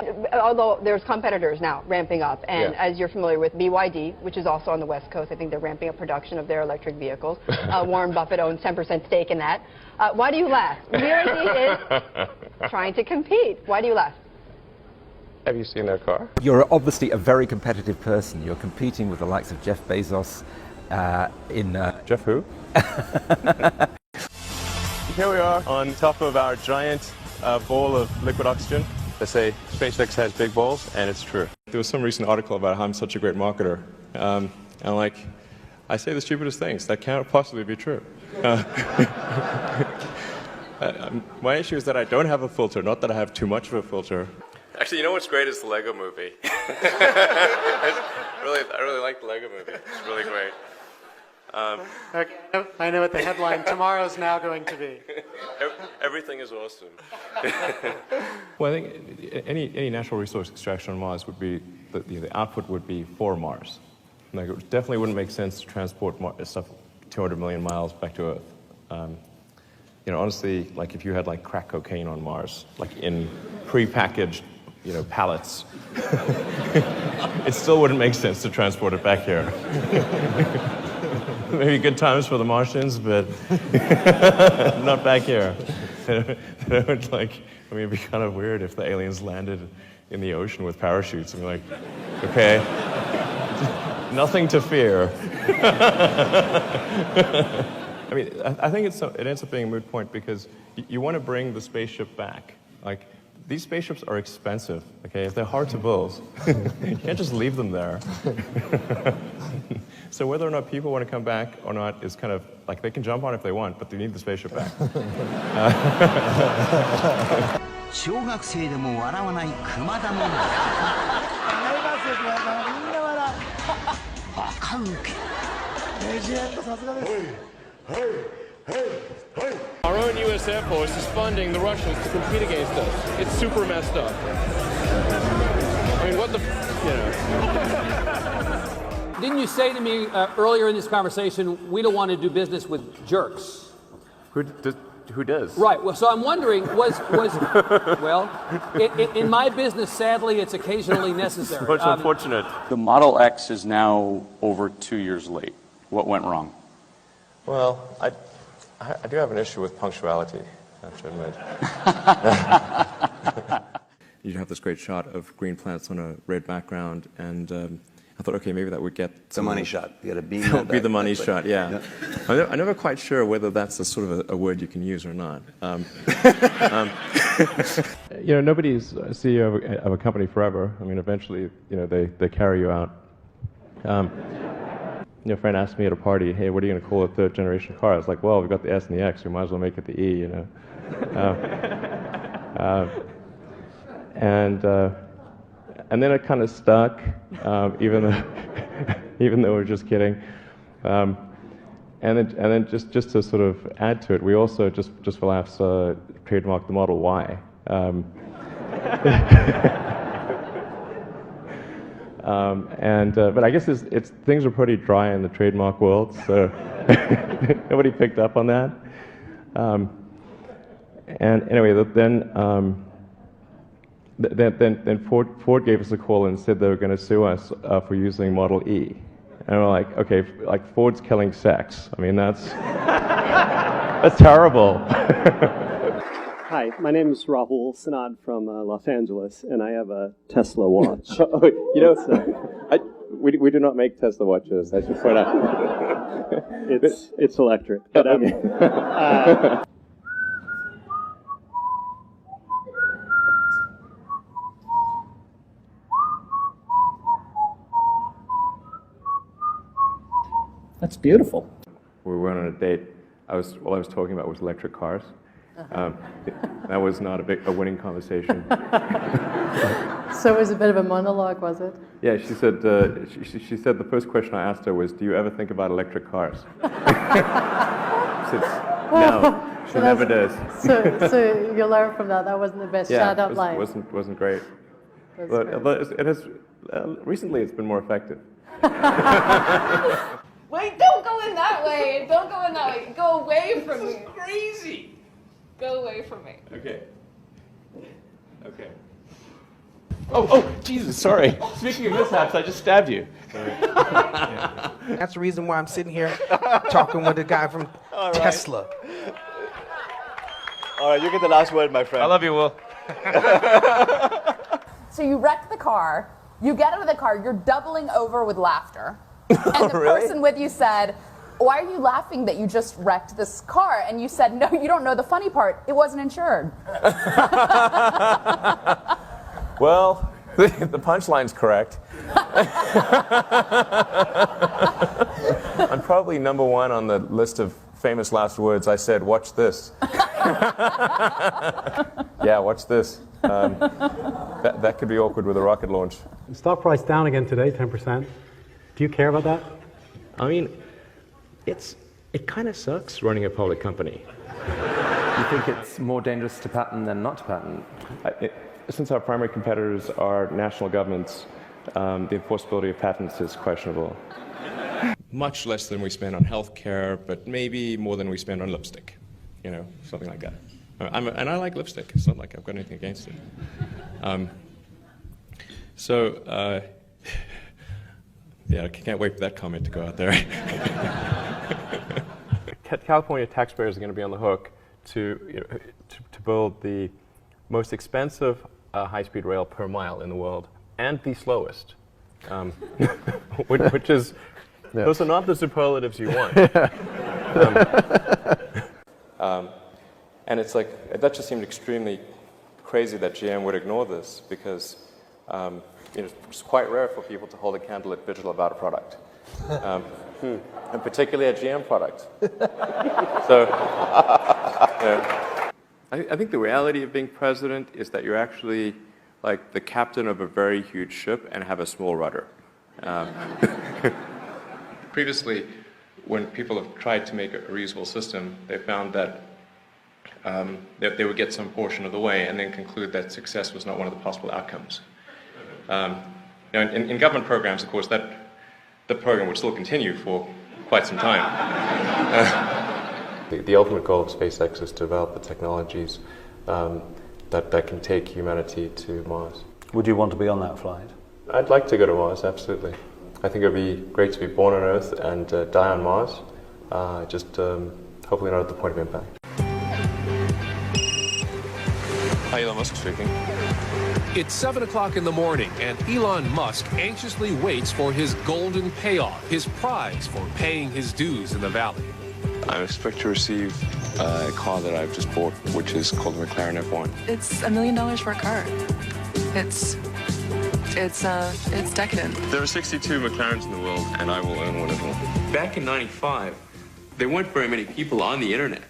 Although there's competitors now ramping up, and as you're familiar with BYD, which is also on the West Coast, I think they're ramping up production of their electric vehicles. Warren Buffett owns 10% stake in that. Why do you laugh? BYD is trying to compete. Why do you laugh? Have you seen their car? You're obviously a very competitive person. You're competing with the likes of Jeff Bezos in... Jeff who? Here we are on top of our giant bowl of liquid oxygen. They say SpaceX has big balls, and it's true. There was some recent article about how I'm such a great marketer. And I say the stupidest things. That can't possibly be true. My issue is that I don't have a filter, not that I have too much of a filter. Actually, you know what's great is the Lego movie. I really like the Lego movie. It's really great. Okay, I know what the headline tomorrow's now going to be. Everything is awesome. Well, I think any natural resource extraction on Mars would be, the output would be for Mars. Like, it definitely wouldn't make sense to transport stuff 200 million miles back to Earth. Honestly, like if you had like crack cocaine on Mars, like in pre-packaged, pallets, it still wouldn't make sense to transport it back here. Maybe good times for the Martians, but not back here. It'd be kind of weird if the aliens landed in the ocean with parachutes and be like, okay, nothing to fear. I think it ends up being a moot point because you want to bring the spaceship back. Like, these spaceships are expensive, okay? They're hard to build. You can't just leave them there. So whether or not people want to come back or not is kind of, like, they can jump on if they want, but they need the spaceship back. 小学生でも笑わない熊田のバカウケ。レジェンドさすがです。Our own U.S. Air Force is funding the Russians to compete against us. It's super messed up. I mean, what the, Didn't you say to me earlier in this conversation, we don't want to do business with jerks? Who does? Right. Well, so I'm wondering, well, in my business, sadly, it's occasionally necessary. It's much unfortunate. The Model X is now over 2 years late. What went wrong? Well, I do have an issue with punctuality, I have to admit. You'd have this great shot of green plants on a red background, and I thought, okay, maybe that would get the money shot. You got to beam that be the money shot, yeah. I'm never quite sure whether that's a sort of a word you can use or not. Nobody's CEO of a company forever. I mean, eventually, they carry you out. A friend asked me at a party, hey, what are you going to call a third generation car? I was like, well, we've got the S and the X, we might as well make it the E, And then it kind of stuck, even though we're just kidding. And then just to sort of add to it, we also just for laughs trademarked the Model Y. But I guess things are pretty dry in the trademark world, so nobody picked up on that. And anyway, then Ford gave us a call and said they were going to sue us for using Model E. And we're like, okay, like Ford's killing sex. I mean, that's terrible. Hi, my name is Rahul Sanad from Los Angeles, and I have a Tesla watch. We do not make Tesla watches, I should point out. It's electric. But, That's beautiful. We went on a date. All I was talking about was electric cars. That was not a winning conversation. So it was a bit of a monologue, was it? Yeah, she said she said the first question I asked her was, "Do you ever think about electric cars?" She said, "No, she never does." So you learn from that. That wasn't the best stand-up line. Wasn't great. But it has recently it's been more effective. Wait, don't go in that way. Don't go in that way. Go away from me. This is crazy. Go away from me. Okay. Oh, Jesus, sorry. Speaking of mishaps, I just stabbed you. That's the reason why I'm sitting here talking with the guy from Tesla. All right, you get the last word, my friend. I love you, Will. So you wrecked the car, you get out of the car, you're doubling over with laughter. And the person with you said, why are you laughing that you just wrecked this car? And you said, no, you don't know the funny part. It wasn't insured. Well, the punchline's correct. I'm probably number one on the list of famous last words. I said, watch this. Yeah, watch this. That could be awkward with a rocket launch. Stock price down again today, 10%. Do you care about that? I mean, it kind of sucks running a public company. You think it's more dangerous to patent than not to patent? Since our primary competitors are national governments, the enforceability of patents is questionable. Much less than we spend on healthcare, but maybe more than we spend on lipstick. You know, something like that. And I like lipstick. It's not like I've got anything against it. Yeah, I can't wait for that comment to go out there. California taxpayers are going to be on the hook to build the most expensive high-speed rail per mile in the world and the slowest, which is, those are not the superlatives you want. And it's like, that just seemed extremely crazy that GM would ignore this because it's quite rare for people to hold a candlelit vigil about a product, and particularly a GM product. So, I think the reality of being president is that you're actually like the captain of a very huge ship and have a small rudder. Previously, when people have tried to make a reusable system, they found that they would get some portion of the way and then conclude that success was not one of the possible outcomes. In government programs, of course, the program would still continue for quite some time. The ultimate goal of SpaceX is to develop the technologies that can take humanity to Mars. Would you want to be on that flight? I'd like to go to Mars, absolutely. I think it would be great to be born on Earth and die on Mars, hopefully not at the point of impact. Hi, Elon Musk speaking. It's 7 o'clock in the morning, and Elon Musk anxiously waits for his golden payoff, his prize for paying his dues in the valley. I expect to receive a car that I've just bought, which is called the McLaren F1. It's $1 million for a car. It's decadent. There are 62 McLarens in the world, and I will own one of them. Back in '95, there weren't very many people on the internet,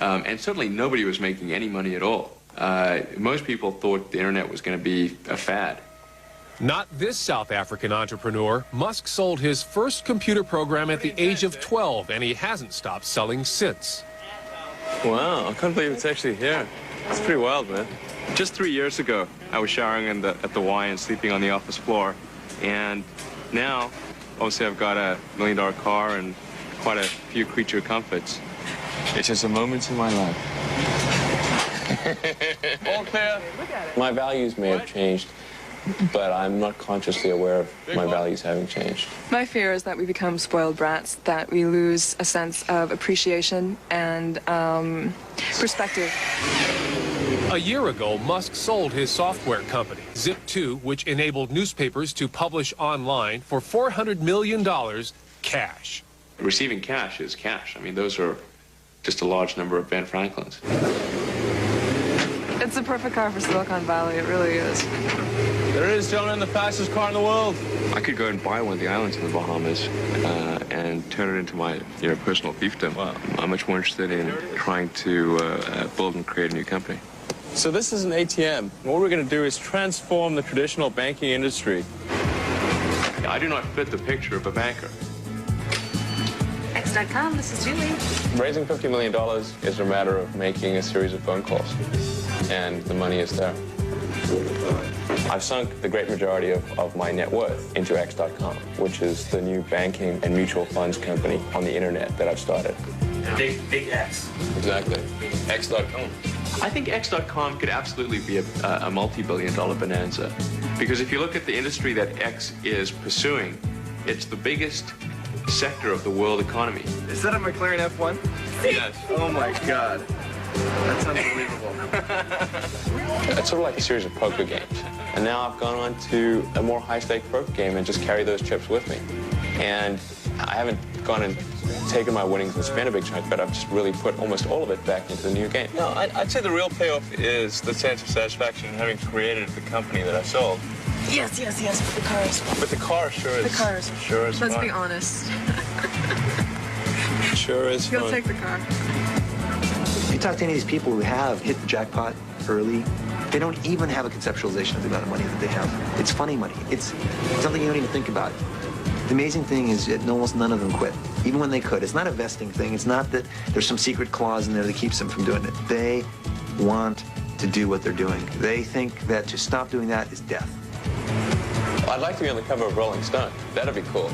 and certainly nobody was making any money at all. Most people thought the internet was going to be a fad. Not this South African entrepreneur. Musk sold his first computer program at the age of 12, and he hasn't stopped selling since. Wow, I can't believe it's actually here. It's pretty wild, man. Just 3 years ago, I was showering at the Y and sleeping on the office floor. And now, obviously, I've got a $1 million car and quite a few creature comforts. It's just a moment in my life. All clear? My values may have changed, but I'm not consciously aware of my values having changed. My fear is that we become spoiled brats, that we lose a sense of appreciation and perspective. A year ago, Musk sold his software company, Zip2, which enabled newspapers to publish online for $400 million cash. Receiving cash is cash. I mean, those are just a large number of Ben Franklins. It's the perfect car for Silicon Valley, it really is. There it is, gentlemen, the fastest car in the world. I could go and buy one of the islands in the Bahamas and turn it into my personal fiefdom. Wow. I'm much more interested in trying to build and create a new company. So this is an ATM. What we're going to do is transform the traditional banking industry. I do not fit the picture of a banker. X.com, this is Julie. Raising $50 million is a matter of making a series of phone calls, and the money is there. I've sunk the great majority of my net worth into X.com, which is the new banking and mutual funds company on the internet that I've started. Big X. Exactly. X.com. I think X.com could absolutely be a multi-billion-dollar bonanza. Because if you look at the industry that X is pursuing, it's the biggest sector of the world economy. Is that a McLaren F1? Yes. Oh my God. That's unbelievable. It's sort of like a series of poker games. And now I've gone on to a more high-stake poker game and just carry those chips with me. And I haven't gone and taken my winnings and spent a big chunk, but I've just really put almost all of it back into the new game. No, I'd say the real payoff is the sense of satisfaction in having created the company that I sold. Yes, but the car is fun. But the car sure is. The car is fun. Sure is Let's fun. be honest. Sure is You'll fun. take the car. If you talk to any of these people who have hit the jackpot early, they don't even have a conceptualization of the amount of money that they have. It's funny money. It's something you don't even think about. The amazing thing is that almost none of them quit, even when they could. It's not a vesting thing. It's not that there's some secret clause in there that keeps them from doing it. They want to do what they're doing. They think that to stop doing that is death. I'd like to be on the cover of Rolling Stone. That'd be cool.